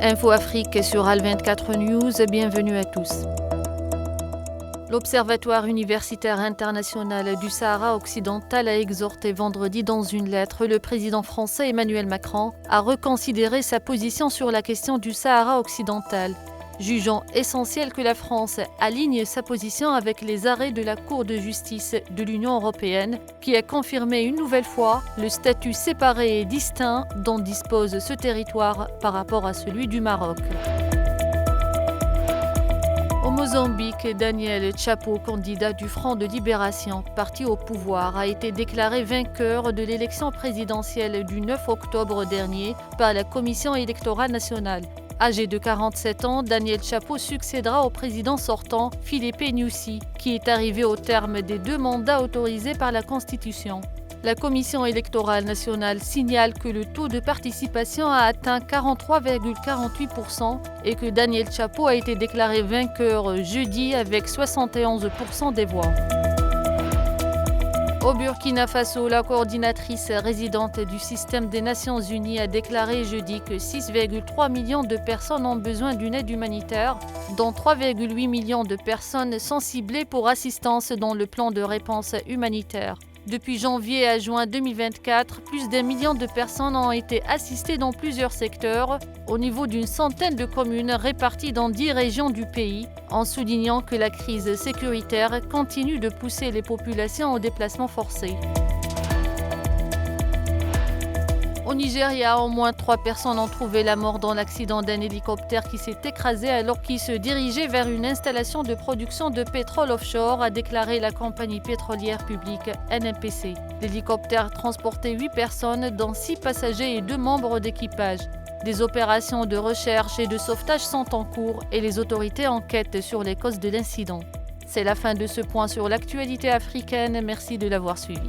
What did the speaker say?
Info Afrique sur Al24 News, bienvenue à tous. L'Observatoire universitaire international du Sahara occidental a exhorté vendredi dans une lettre le président français Emmanuel Macron à reconsidérer sa position sur la question du Sahara occidental, jugeant essentiel que la France aligne sa position avec les arrêts de la Cour de justice de l'Union européenne qui a confirmé une nouvelle fois le statut séparé et distinct dont dispose ce territoire par rapport à celui du Maroc. Au Mozambique, Daniel Chapo, candidat du Front de Libération, parti au pouvoir, a été déclaré vainqueur de l'élection présidentielle du 9 octobre dernier par la Commission électorale nationale. Âgé de 47 ans, Daniel Chapo succédera au président sortant, Filipe Nyusi, qui est arrivé au terme des 2 mandats autorisés par la Constitution. La Commission électorale nationale signale que le taux de participation a atteint 43,48% et que Daniel Chapo a été déclaré vainqueur jeudi avec 71% des voix. Au Burkina Faso, la coordinatrice résidente du système des Nations Unies a déclaré jeudi que 6,3 millions de personnes ont besoin d'une aide humanitaire, dont 3,8 millions de personnes sont ciblées pour assistance dans le plan de réponse humanitaire. Depuis janvier à juin 2024, plus d'1 million de personnes ont été assistées dans plusieurs secteurs, au niveau d'une centaine de communes réparties dans 10 régions du pays, en soulignant que la crise sécuritaire continue de pousser les populations au déplacement forcé. Au Nigeria, au moins 3 personnes ont trouvé la mort dans l'accident d'un hélicoptère qui s'est écrasé alors qu'il se dirigeait vers une installation de production de pétrole offshore, a déclaré la compagnie pétrolière publique NNPC. L'hélicoptère transportait 8 personnes, dont 6 passagers et 2 membres d'équipage. Des opérations de recherche et de sauvetage sont en cours et les autorités enquêtent sur les causes de l'incident. C'est la fin de ce point sur l'actualité africaine. Merci de l'avoir suivi.